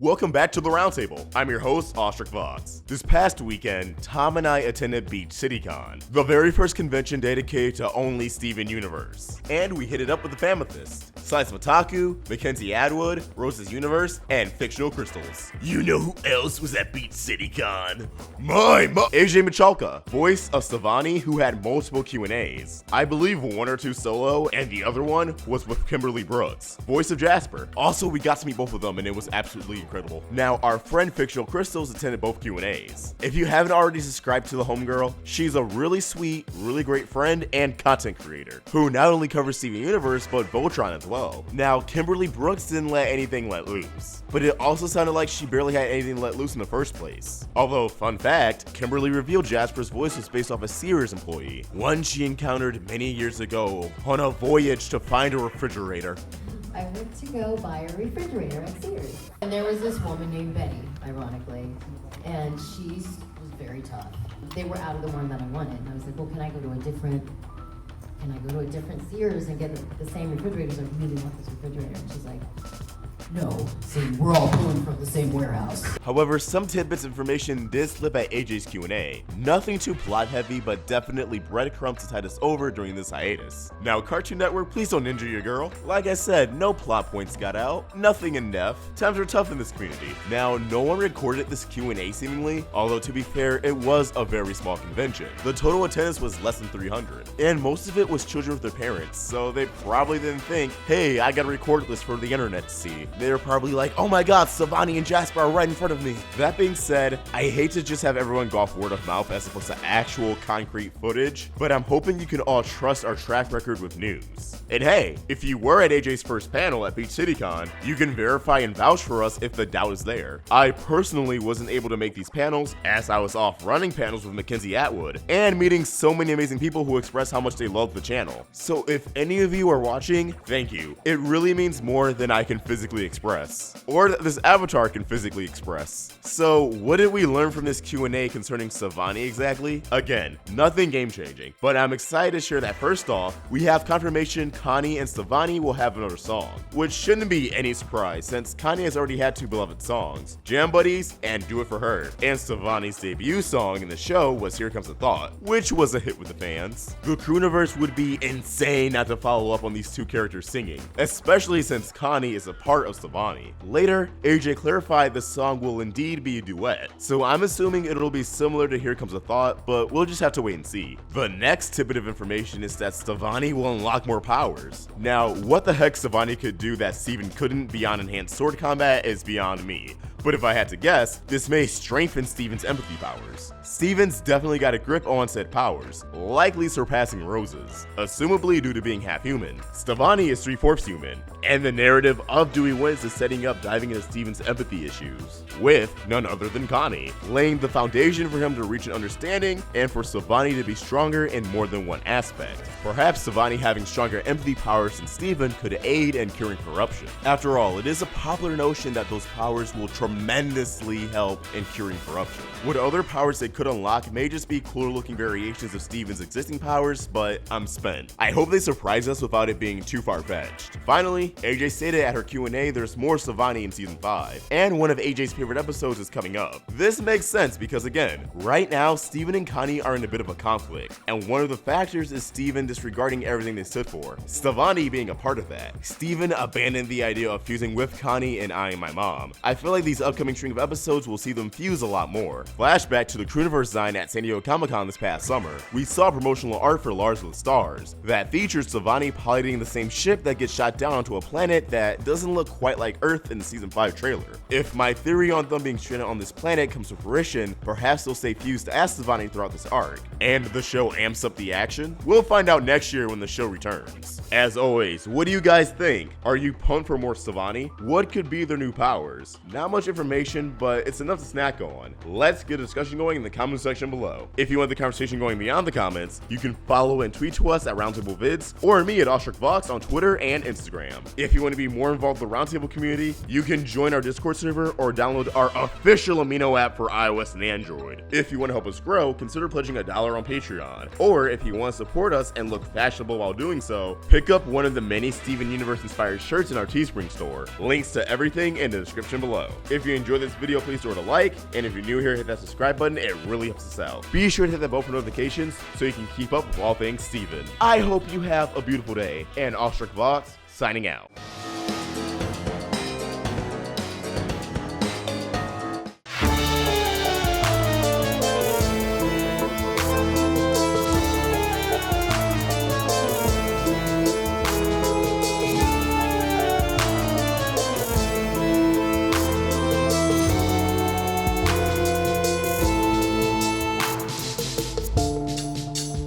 Welcome back to the Roundtable. I'm your host, AwestruckVox. This past weekend, Tom and I attended Beach CityCon, the very first convention dedicated to only Steven Universe. And we hit it up with the Famethist, Slice of Otaku, Mackenzie Atwood, Rose's Universe, and Fictional Crystals. You know who else was at Beach CityCon? AJ Michalka, voice of Stevonnie, who had multiple Q&As. I believe one or two solo, and the other one was with Kimberly Brooks, voice of Jasper. Also, we got to meet both of them, and it was absolutely incredible. Now, our friend Fictional Crystals attended both Q&As. If you haven't already subscribed to the homegirl, she's a really sweet, really great friend and content creator, who not only covers Steven Universe, but Voltron as well. Now, Kimberly Brooks didn't let anything let loose, but it also sounded like she barely had anything let loose in the first place. Although, fun fact, Kimberly revealed Jasper's voice was based off a Sears employee, one she encountered many years ago on a voyage to find a refrigerator. I went to go buy a refrigerator at Sears. And there was this woman named Betty, ironically, and she was very tough. They were out of the one that I wanted, and I was like, well, can I go to a different Sears and get the same refrigerator? I really want this refrigerator. And she's like, no, see, we're all pulling from the same warehouse. However, some tidbits of information did slip at AJ's Q&A. Nothing too plot heavy, but definitely breadcrumbs to tide us over during this hiatus. Now, Cartoon Network, please don't injure your girl. Like I said, no plot points got out, nothing in depth. Times are tough in this community. Now, no one recorded this Q&A seemingly, although to be fair, it was a very small convention. The total attendance was less than 300, and most of it was children with their parents, so they probably didn't think, hey, I gotta record this for the internet to see. They were probably like, oh my god, Stevonnie and Jasper are right in front of me. That being said, I hate to just have everyone go off word of mouth as opposed to actual concrete footage, but I'm hoping you can all trust our track record with news. And hey, if you were at AJ's first panel at Beach CityCon, you can verify and vouch for us if the doubt is there. I personally wasn't able to make these panels as I was off running panels with Mackenzie Atwood and meeting so many amazing people who express how much they love the channel. So if any of you are watching, thank you. It really means more than I can physically express, or that this avatar can physically express. So what did we learn from this Q&A concerning Stevonnie exactly? Again, nothing game changing, but I'm excited to share that first off, we have confirmation Connie and Stevonnie will have another song, which shouldn't be any surprise since Connie has already had two beloved songs, Jam Buddies and Do It For Her, and Stevonnie's debut song in the show was Here Comes the Thought, which was a hit with the fans. The Crewniverse would be insane not to follow up on these two characters singing, especially since Connie is a part of Stevonnie. Later, AJ clarified the song will indeed be a duet, so I'm assuming it'll be similar to Here Comes a Thought, but we'll just have to wait and see. The next tidbit of information is that Stevonnie will unlock more powers. Now, what the heck Stevonnie could do that Steven couldn't beyond enhanced sword combat is beyond me. But if I had to guess, this may strengthen Steven's empathy powers. Steven's definitely got a grip on said powers, likely surpassing Rose's, assumably due to being half human. Stevonnie is 3/4 human, and the narrative of Dewey Wins is setting up diving into Steven's empathy issues, with none other than Connie, laying the foundation for him to reach an understanding and for Stevonnie to be stronger in more than one aspect. Perhaps Stevonnie having stronger empathy powers than Steven could aid in curing corruption. After all, it is a popular notion that those powers will tremendously help in curing corruption. What other powers they could unlock may just be cooler looking variations of Steven's existing powers, but I'm spent. I hope they surprise us without it being too far-fetched. Finally, AJ stated at her Q&A there's more Stevonnie in season 5, and one of AJ's favorite episodes is coming up. This makes sense because again, right now Steven and Connie are in a bit of a conflict, and one of the factors is Steven disregarding everything they stood for, Stevonnie being a part of that. Steven abandoned the idea of fusing with Connie and I and my mom. I feel like these upcoming string of episodes will see them fuse a lot more. Flashback to the Crewniverse design at San Diego Comic-Con this past summer. We saw promotional art for Lars with Stars that features Stevonnie piloting the same ship that gets shot down onto a planet that doesn't look quite like Earth in the season 5 trailer. If my theory on them being stranded on this planet comes to fruition, perhaps they'll stay fused to Stevonnie throughout this arc, and the show amps up the action? We'll find out next year when the show returns. As always, what do you guys think? Are you pumped for more Stevonnie? What could be their new powers? Not much information, but it's enough to snack on. Let's get a discussion going in the comment section below. If you want the conversation going beyond the comments, you can follow and tweet to us at Roundtable Vids, or me at AwestruckVox on Twitter and Instagram. If you want to be more involved in the Roundtable community, you can join our Discord server or download our official Amino app for iOS and Android. If you want to help us grow, consider pledging $1 on Patreon. Or if you want to support us and look fashionable while doing so, pick up one of the many Steven Universe inspired shirts in our Teespring store. Links to everything in the description below. If If you enjoyed this video, please throw it a like, and if you're new here, hit that subscribe button, it really helps us out. Be sure to hit that bell for notifications so you can keep up with all things Steven. I hope you have a beautiful day, and AwestruckVox signing out.